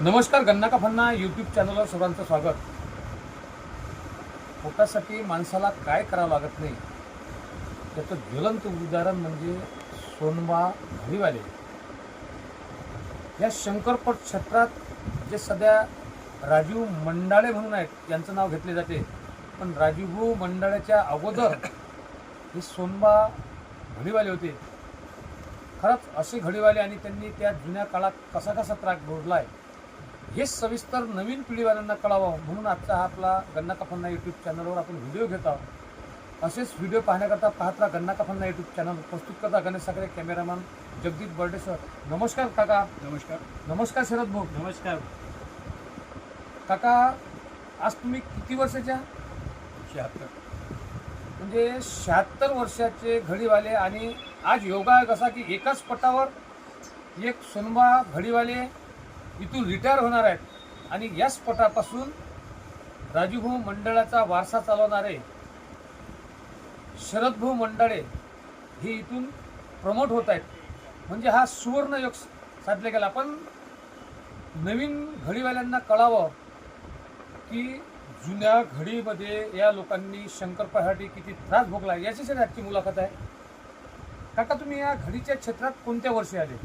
नमस्कार. गन्ना का फन्ना यूट्यूब चॅनलवर सर्वांचं स्वागत. पोटासाठी माणसाला काय करावं लागत नाही त्याचं ज्वलंत उदाहरण म्हणजे सोनबा घडीवाले. या शंकरपट क्षेत्रात जे सध्या राजीव मंडाळे म्हणून आहेत यांचं नाव घेतले जाते, पण राजीव मंडाळेच्या अगोदर हे सोनबा घडीवाले होते. खरंच असे घडीवाले आणि त्यांनी त्या जुन्या काळात कसा कसा त्राक भोगला आहे हे सविस्तर नवीन पिढीवाल्यांना कळावं म्हणून आजचा हा आपला गन्ना का फन्ना यूट्यूब चॅनलवर आपण व्हिडिओ घेत आहोत. असेच व्हिडिओ पाहण्याकरता पाहत राहा गन्ना का फन्ना यूट्यूब चॅनल. प्रस्तुत करता गणेश सागरे, कॅमेरामॅन जगदीप बर्डे सर. नमस्कार काका. नमस्कार. नमस्कार शरद भाऊ. नमस्कार काका, आज तुम्ही किती वर्षाच्या? 76. म्हणजे 76 वर्षाचे घडीवाले. आणि आज योगायोग असा की एकाच पटावर एक सोनबा घडीवाले इथून रिटायर होणार आहेत आणि याच पटापासून राजूभाऊ मंडळाचा वारसा चालवणारे शरदभाऊ मंडळे हे इथून प्रमोट होत आहेत. म्हणजे हा सुवर्ण योग साधला गेला. पण नवीन घडीवाल्यांना कळावं की जुन्या घडीमध्ये या लोकांनी शंकरपटासाठी किती त्रास भोगला याच्यासाठी आजची मुलाखत आहे. काका, तुम्ही या घडीच्या क्षेत्रात कोणत्या वर्षी आले?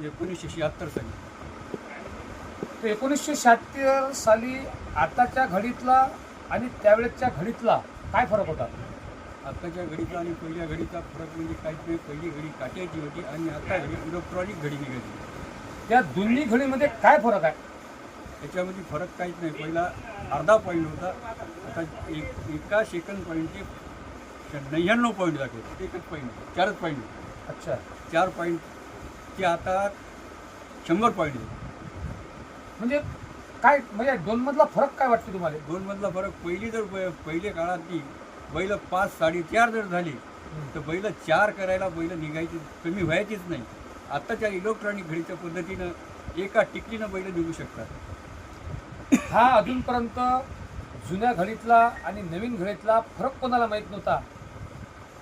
1976 साली. तर 1976 साली आताच्या घडीतला आणि त्यावेळेच्या घडीतला काय फरक होता? आत्ताच्या घडीचा आणि पहिल्या घडीचा फरक म्हणजे काहीच नाही. पहिली घडी काट्याची होती आणि आता घडी इलेक्ट्रॉनिक घडी निघाली. त्या दोन्ही घडीमध्ये काय फरक आहे? त्याच्यामध्ये फरक काहीच नाही. पहिला अर्धा पॉईंट होता, आता एका सेकंड पॉईंटचे 99 पॉईंट दाखवतो. एकच पॉईंट, 4च पॉईंट. अच्छा. 4 पॉईंटचे आता 100 पॉईंट आहे. म्हणजे काय, म्हणजे दोनमधला फरक काय वाटते तुम्हाला? दोनमधला फरक, पहिली जर पहिले काळातली बैल 5, 4.5 जर झाली तर बैल 4 करायला बैल निघायची, कमी व्हायचीच नाही. आत्ताच्या इलेक्ट्रॉनिक घडीच्या पद्धतीनं एका टिकलीनं बैल निघू शकतात. हा अजूनपर्यंत जुन्या घडीतला आणि नवीन घडीतला फरक कोणाला माहीत नव्हता.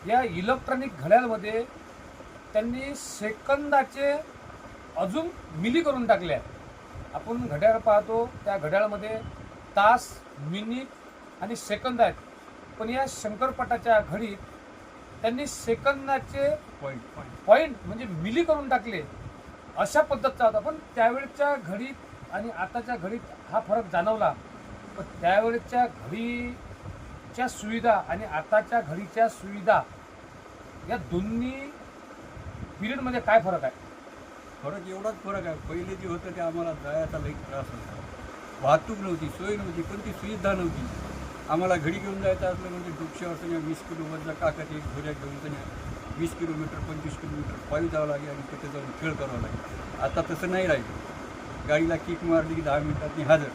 या इलेक्ट्रॉनिक घड्याळमध्ये त्यांनी सेकंदाचे अजून मिली करून टाकले आहे. आपण घड्याळ पाहतो, त्या घड्याळामध्ये तास, मिनिट आणि सेकंद आहेत. पण या शंकरपटाच्या घडीत त्यांनी सेकंदाचे पॉईंट म्हणजे मिली करून टाकले. अशा पद्धतीचा होता. पण त्यावेळेच्या घडीत आणि आताच्या घडीत हा फरक जाणवला. पण त्यावेळेच्या घडीच्या सुविधा आणि आताच्या घडीच्या सुविधा या दोन्ही पिरियडमध्ये काय फरक आहे? फरक एवढाच फरक आहे. पहिले जे होतं ते आम्हाला जायचा लई त्रास होता. वाहतूक नव्हती, सोय नव्हती, कोणती सुविधा नव्हती. आम्हाला घडी घेऊन जायचं असलं म्हणजे डोक्यावर 20 किलोवरचा काकात एक घोड्या घेऊन त्याने 20 किलोमीटर 25 किलोमीटर पायी जावं लागेल आणि तिथे जाऊन खेळ करावा लागेल. आता तसं नाही राहिलं. गाडीला किक मारली की 10 मिनिटांनी हजर.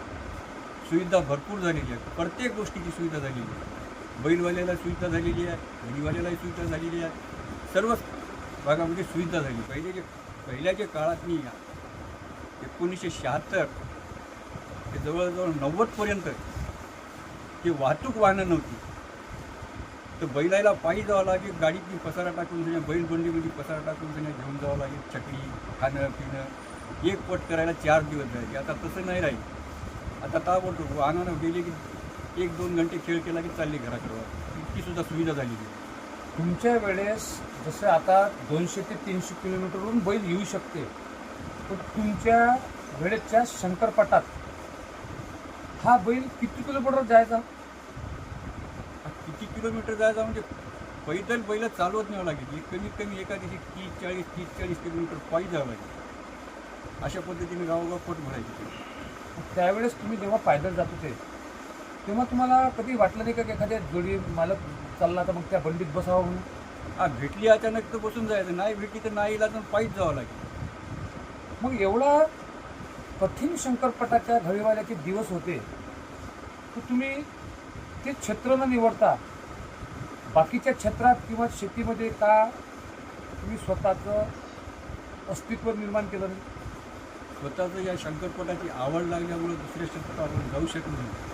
सुविधा भरपूर झालेली आहे. प्रत्येक गोष्टीची सुविधा झालेली आहे. बैलवाल्याला सुविधा झालेली आहे, घडीवाल्यालाही सुविधा झालेली आहे. सर्वच भागामध्ये सुविधा झाली. पहिल्याच्या काळातनी 1976 ते जवळजवळ 90पर्यंत ते वाहतूक वाहनं नव्हती. तर बैलाला पायी जावं लागेल, गाडीतनी पसारा टाकून त्याने बैलबंडीमध्ये पसारा टाकून त्याने घेऊन जावं लागेल. चकली, खाणं पिणं एक पट करायला 4 दिवस जायचे. आता तसं नाही राहील. आता ताबडतोब वाहनानं गेले की 1-2 घंटे खेळ केला की चालले घराकडे. इतकीसुद्धा सुविधा झालेली आहे. तुमच्या वेळेस जसं आता 200 ते 300 किलोमीटरवरून बैल येऊ शकते, पण तुमच्या वेळेच्या शंकरपटात हा बैल किती किलोमीटर जायचा? किती किलोमीटर जायचा म्हणजे पैदल बैल चालवत न्यावं लागेल. कमीत कमी एका दिवशी 30-40 किलोमीटर पायी जावं लागेल. अशा पद्धतीने गावोगाव पोट भरायचे. त्यावेळेस तुम्ही जेव्हा पायदळ जात होते तेव्हा तुम्हाला कधी वाटलं नाही का की एखाद्या जोडी मालक चालला तर मग त्या बंडीत बसावं म्हणून? भेटली अचानक तर बसून जायचं, नाही भेटली तर नाही इला तर पायीच जावं लागेल. मग एवढा कठीण शंकरपटाच्या घडीवाल्याचे दिवस होते, तर तुम्ही ते क्षेत्र न निवडता बाकीच्या क्षेत्रात किंवा शेतीमध्ये का तुम्ही स्वतःचं अस्तित्व निर्माण केलं नाही? स्वतःचं या शंकरपटाची आवड लागल्यामुळं दुसऱ्या क्षेत्रात आपण जाऊ शकलो नाही.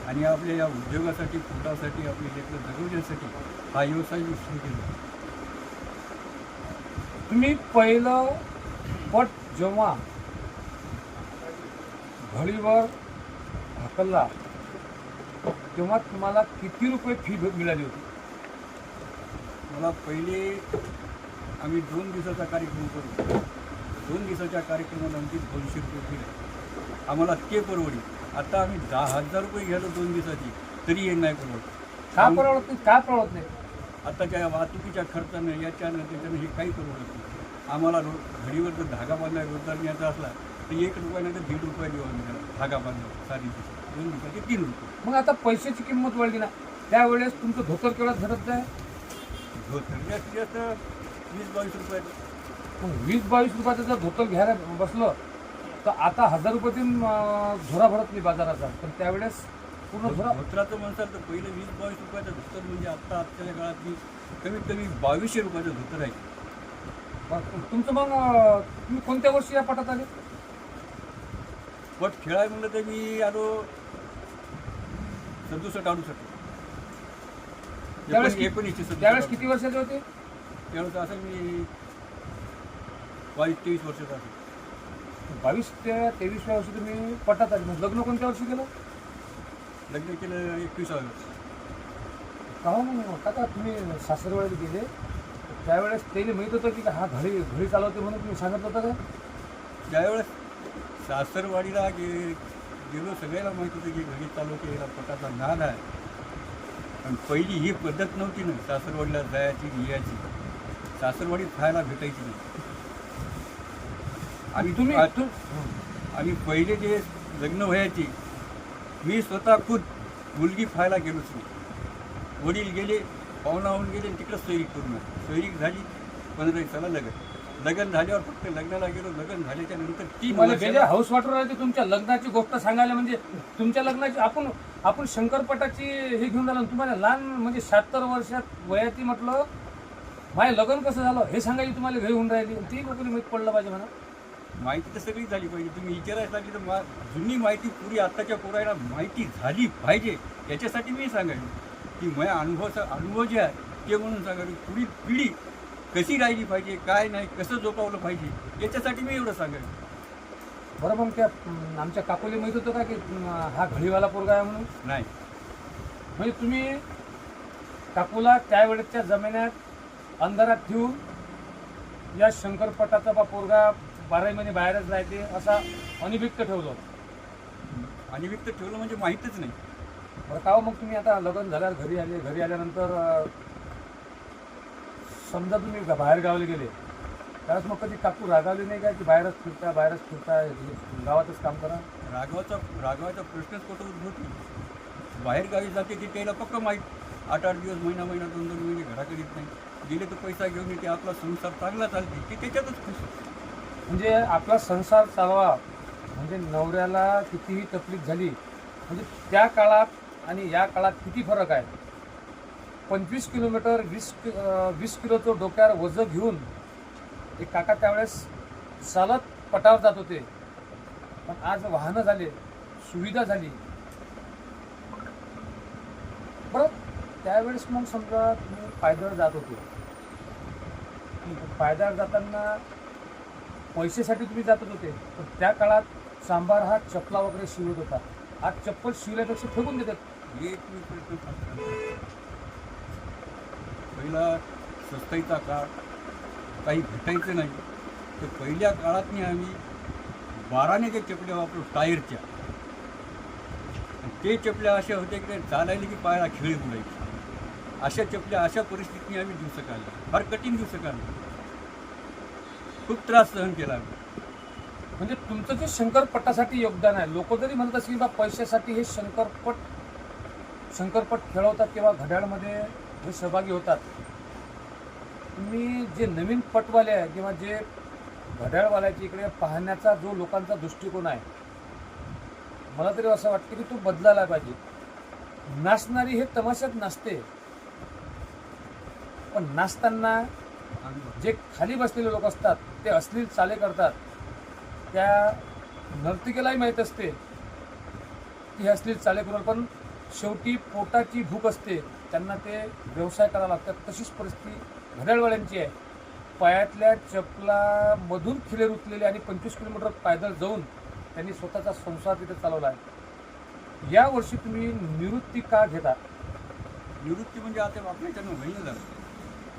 आणि आपल्या या उद्योगासाठी, पोटासाठी, आपले लेकरं जगवण्यासाठी हा व्यवसाय सुरू केला. तुम्ही पहिलं पट जेव्हा घडीवर हाकलला तेव्हा तुम्हाला किती रुपये फी मिळाली होती? मला पहिले आम्ही 2 दिवसाचा कार्यक्रम करू. 2 दिवसाच्या कार्यक्रमाला आमची 200 रुपये फी आहे. आम्हाला ते परवडी. आता आम्ही 10,000 रुपये घ्यायला 2 दिवसाची तरी हे नाही परवडत. का परवडत नाही? का परवडत नाही? आताच्या वाहतुकीच्या खर्चानं याच्यानं त्याच्यानं हे काही परवडत नाही. आम्हाला घडीवर जर धागा बांधला रोजगार न्यायचा असला तर 1 रुपया नाही तर 1.5 रुपये देऊ आम्ही त्याला धागा बांधला साधी 2 दिवसाचे 3 रुपये. मग आता पैशाची किंमत वाढली ना, त्यावेळेस तुमचं धोतर केवढा धरत जाय? धोतर जास्तीत जास्त 20-22 रुपये. मग 20-22 रुपयाचं जर धोतर घ्यायला बसलं तर आता 1000 रुपयातून झोरा भरत नाही बाजाराचा, पण त्यावेळेस पूर्ण झोरा. धोत्राचं म्हणसाल तर पहिलं 20-22 रुपयाचं धोतर म्हणजे आत्ताच्या काळात मी कमीत कमी 2200 रुपयाचं धोतर आहे. तुमचं मग तुम्ही कोणत्या वर्षी या पटात आले? पट खेळाय म्हणलं तर मी आलो 67-68. त्यावेळेस 1967. त्यावेळेस किती वर्षाचे होते? त्यावेळेस असं मी 22-23 वर्षाचा असेल. 22 ते 23व्या वर्षी तुम्ही पटात आले. मग लग्न कोणत्या वर्षी केलं? लग्न केलं 21व्या वर्षी. का हो मग काका तुम्ही सासरवाडीला गेले त्यावेळेस त्याला माहीत होतं की हा घडी चालवते म्हणून तुम्ही सांगत होता का? ज्यावेळेस सासरवाडीला गेलो सगळ्याला माहीत होतं की घडी चालवते याला पटाचा नाद आहे. पण पहिली ही पद्धत नव्हती ना सासरवाडीला जायची यायची. सासरवाडीत खायला भेटायची नाही. आणि पहिले जे लग्न व्हायची मी स्वतः खुद मुलगी खायला गेलोच नाही. वडील गेले पाहुणा होऊन गेले तिकडं सोयरीक करून आले. सोयरीक झाली 15 दिवसाला लग्न झाल्यावर फक्त लग्नाला गेलो. लग्न झाल्याच्या नंतर 3 मला बेजा हाऊस वाटर राहते तुमच्या लग्नाची गोष्ट सांगायला. म्हणजे तुमच्या लग्नाची आपण शंकरपटाची हे घेऊन आलो. तुम्हाला लहान म्हणजे 76 वर्षात वयाती म्हटलं माझे लग्न कसं झालं हे सांगायची तुम्हाला घरी होऊन राहिली. ती लोकांनी माहीत पडलं पाहिजे म्हणा. माहिती तर सगळी झाली पाहिजे. तुम्ही विचारायला लागली तर जुनी माहिती पुरी आत्ताच्या पोरायला माहिती झाली पाहिजे. याच्यासाठी मी सांगायला की माझ्या अनुभव जे आहे ते म्हणून सांगायला पुढील पिढी कशी राहिली पाहिजे, काय नाही, कसं जोपावलं पाहिजे याच्यासाठी मी एवढं सांगायला. बरं मग त्या आमच्या काकोली माहीत होतं का की हा घडीवाला पोरगा आहे म्हणून? नाही. म्हणजे तुम्ही काकूला त्यावेळेच्या जमान्यात अंधारात ठेवून या शंकरपटाचा बा पोरगा 12 महिने बाहेरच राहते असा अनिभिक्त ठेवलं. आणि व्यक्त ठेवलं म्हणजे माहीतच नाही. बरं का हो मग तुम्ही आता लग्न झाल्यावर घरी आल्यानंतर समजा तुम्ही बाहेर गावाला गेले त्यावेळेस मग कधी काकू रागावली नाही का की बाहेरच फिरता गावातच काम करा? रागवायचा प्रश्नच कुठं उद्भवत नाही. बाहेर गावी जाते की त्याला पक्क माहीत 8-8 दिवस महिना 2-2 महिने घराकडे येत नाही. गेले तर पैसा घेऊन येते. आपला संसार चांगला चालते की त्याच्यातच खुश. म्हणजे आपला संसार चालवा म्हणजे नवऱ्याला कितीही तकलीफ झाली म्हणजे त्या काळात आणि या काळात किती फरक आहे. 25 किलोमीटर 20 किलोचं डोक्यावर वजन घेऊन एक काका त्यावेळेस चालत पटावर जात होते. पण आज वाहनं झाले, सुविधा झाली. बरं त्यावेळेस मग समजा तुम्ही पायदळ जात होते. पायदळ जाताना पैशासाठी तुम्ही जात होते. पण त्या काळात सांबार हा चपला वगैरे शिवत होता. आज चप्पल शिवल्यापेक्षा फेकून देतात. एक मी प्रश्न सांगतो. पहिला स्वस्ताईचा काळ काही भेटायचं नाही तर पहिल्या काळात आम्ही 12नेच्या चपल्या वापरू टायरच्या. ते चपल्या अशा होत्या की चालायला की पायाला खिळी बुडायची. अशा चपल्या अशा परिस्थितीने आम्ही दिवस काढले. फार कठीण दिवस काढले. खूप त्रास सहन केला आम्ही. म्हणजे तुमचं जे शंकरपटासाठी योगदान आहे. लोक जरी म्हणत असतील बा पैशासाठी हे शंकरपट खेळवतात किंवा घड्याळमध्ये हे सहभागी होतात. तुम्ही जे नवीन पटवाले आहे किंवा जे घड्याळवाल्याच्या इकडे पाहण्याचा जो लोकांचा दृष्टिकोन आहे मला तरी असं वाटतं की तो बदलायला पाहिजे. नाचणारी हे तमाशात नाचते पण नाचताना जे खाली बसलेले लोक असतात ते अश्लील चाले करतात. त्या नर्तिकेलाही माहीत असते की हे अश्लील चाले करून पण शेवटी पोटाची भूक असते. त्यांना ते व्यवसाय करावा लागतात. तशीच परिस्थिती घड्याळवाल्यांची आहे. पायातल्या चपलामधून खिळे रुतलेले आणि 25 किलोमीटर पायदळ जाऊन त्यांनी स्वतःचा संसार तिथे चालवला आहे. या वर्षी तुम्ही निवृत्ती का घेता? निवृत्ती म्हणजे आता आपल्याच्यानं महिने झालं,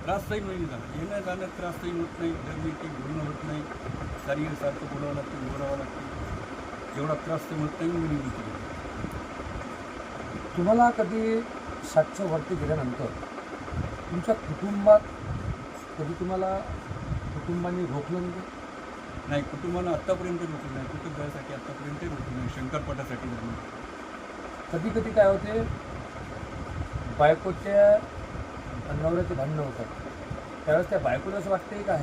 त्रासदायी महिने झाला, येणं जाणं त्रासदायी होत नाही, घरमिळती बोलणं होत नाही, सारखं बोलावं लागतं, बोलावं लागतं, जेवढा त्रास ते होत नाही मी निवृत्ती घेतो. तुम्हाला कधी 700 वरती गेल्यानंतर तुमच्या कुटुंबात कधी तुम्हाला कुटुंबांनी रोखलं नाही? नाही, कुटुंबानं आत्तापर्यंत रोखलं नाही, कुटुंबासाठी आत्तापर्यंत रोखलं नाही, शंकरपटासाठी रोखलं. कधी कधी काय होते, बायकोच्या नवऱ्याचे भांडणं होतात, त्यावेळेस त्या बायकोला असं वाटते का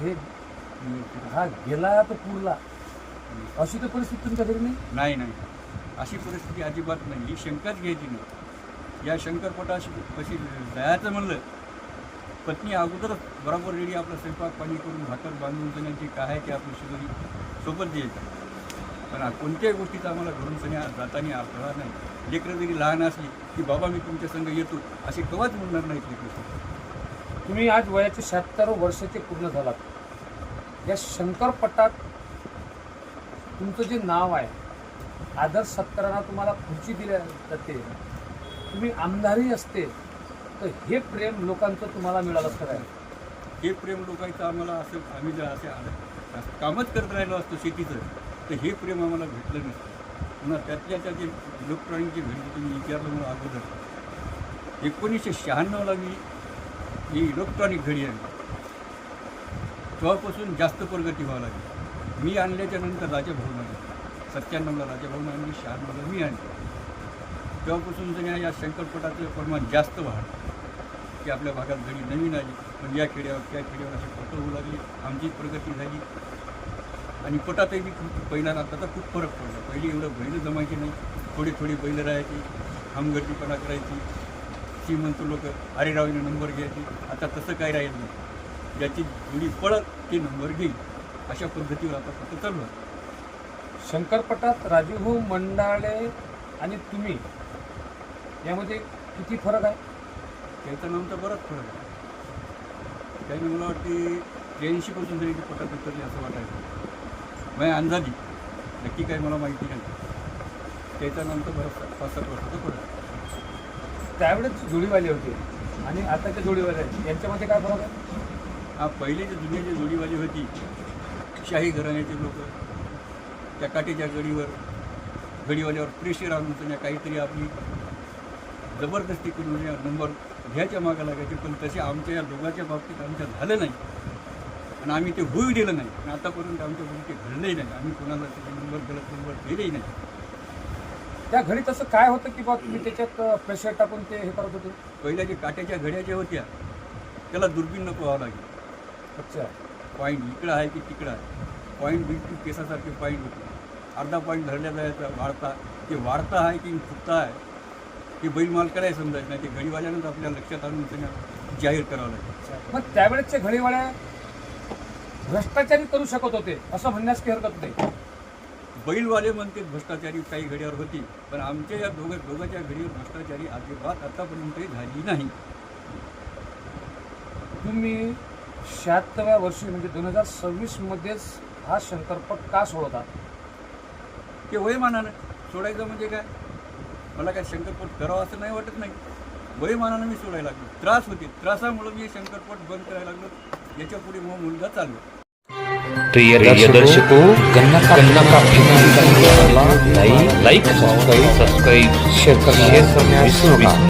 हा गेला तो पुरला, अशी तर परिस्थिती तुमच्या घरी नाही? नाही, अशी परिस्थिती अजिबात नाही. ही शंकाच घ्यायची नाही. या शंकरपटाशी कशी जायचं म्हणलं, पत्नी अगोदरच बरोबर रेडी आपला स्वयंपाक पाणी करून भाकर बांधून सण्याची काय आहे ते आपली शिजरी सोबत द्यायचं. पण कोणत्याही गोष्टीचा आम्हाला घरून सण्या जाताना अडथळा नाही. लेकरं जरी लहान असली की बाबा मी तुमच्या संग येतो असे कवाच म्हणणार नाहीत लेकरं. तुम्ही आज वयाचे 76 वर्षाचे पूर्ण झालात. या शंकरपटात तुमचं जे नाव आहे, आदर्श सत्कारांना तुम्हाला खुर्ची दिल्या जाते, तुम्ही आमदारही असते, तर हे प्रेम लोकांचं तुम्हाला मिळालं असतं काय? हे प्रेम लोकांचं आम्हाला असं, आम्ही जर असे कामच करत राहिलो असतो शेतीचं, तर हे प्रेम आम्हाला भेटलं नसतं. पुन्हा त्यातल्या त्या जे इलेक्ट्रॉनिकची घडी तुम्ही विचारलं मला अगोदर, 1996ला मी ही इलेक्ट्रॉनिक घडी आणली, तेव्हापासून जास्त प्रगती व्हावं लागली. मी आणल्याच्या नंतर राजाभाऊन आणली, 97ला राजाभाऊन आणली, 96ला मी आणली. तेव्हापासून जर या शंकरपटाचं प्रमाण जास्त वाढलं की आपल्या भागात घडी नवीन आली, पण या खेड्यावर त्या खेड्यावर अशी पटं होऊ लागली, आमची प्रगती झाली. आणि पटातही बी खूप पहिला आताचा खूप फरक पडला. पहिली एवढं बैल जमायची नाही, थोडी बैल राहायची, हमगर्दीपणा करायची, श्रीमंत लोक हरिरावीने नंबर घ्यायची. आता तसं काय राहिलं नाही, ज्याची जुडी पळत ते नंबर घेईल, अशा पद्धतीवर आता फक्त चालू आहे. शंकरपटात राजूभाऊ मंडाळे आणि तुम्ही यामध्ये किती फरक आहे? त्याचा नामचा बराच फरक आहे. त्याने मला वाटते 83पासून तरी पटात उतरली असं वाटायचं. माझ्या अंदाजी, नक्की काय मला माहिती नाही. त्याचा नामचा बराच 5-7 वर्षाचा फरक आहे. त्यावेळेस जोडीवाले होते आणि आताच्या जोडीवाले आहेत, यांच्यामध्ये काय फरक आहे? हा, पहिले जे जुने जे जोडीवाली होती, शाही घराण्याचे लोक, त्या काठीच्या घडीवाल्यावर प्रेशर आणून काहीतरी आपली जबरदस्ती करून नंबर घ्यायच्या मागं लागायचे. पण तसे आमच्या या दोघांच्या बाबतीत आमच्या झालं नाही आणि आम्ही ते होऊ दिलं नाही. आणि आतापर्यंत आमच्या ते घडलंही नाही. आम्ही कोणाला त्याचे गलत नंबर दिलेही नाही. त्या घडीत असं काय होतं की बा तुम्ही त्याच्यात प्रेशर टाकून ते हे करत होते? पहिल्या जे काट्याच्या घड्या ज्या होत्या त्याला दुर्बीण नको व्हावं लागेल. अच्छा, पॉईंट इकडं आहे की तिकडं आहे, पॉईंट बिलकुल केसासारखे पॉईंट होते. अर्धा पॉईंट धरल्या जायचा वाढता, ते वाढता आहे की फुटता आहे ते बैल मालकालाही समजायचं नाही. ते घडीवाल्यानंच आपल्या लक्षात आणून त्यांना जाहीर करावं लागेल. मग त्यावेळेसचे घडीवाल्या भ्रष्टाचारी करू शकत होते असं म्हणण्यास काही हरकत नाही. बैलवाले म्हणते भ्रष्टाचारी काही घड्यावर होती, पण आमच्या या दोघांच्या घडीवर भ्रष्टाचारी अजिबात आतापर्यंतही झाली नाही. तुम्ही 76व्या वर्षी म्हणजे 2026मध्येच हा शंकरपट का सोडवता? ते वयमानानं सोडायचं म्हणजे काय, मला काय शंकरपट करावं असं नाही वाटत नाही. वयमानानं मी सोडायला लागलो, त्रास होते, त्रासामुळे मी शंकरपट बंद करायला लागलो. याच्या पुढे मग मुलगा चाललो. प्रिय दर्शकों, गन्ना का लाइक सब्सक्राइब शेयर करना विसरू नका.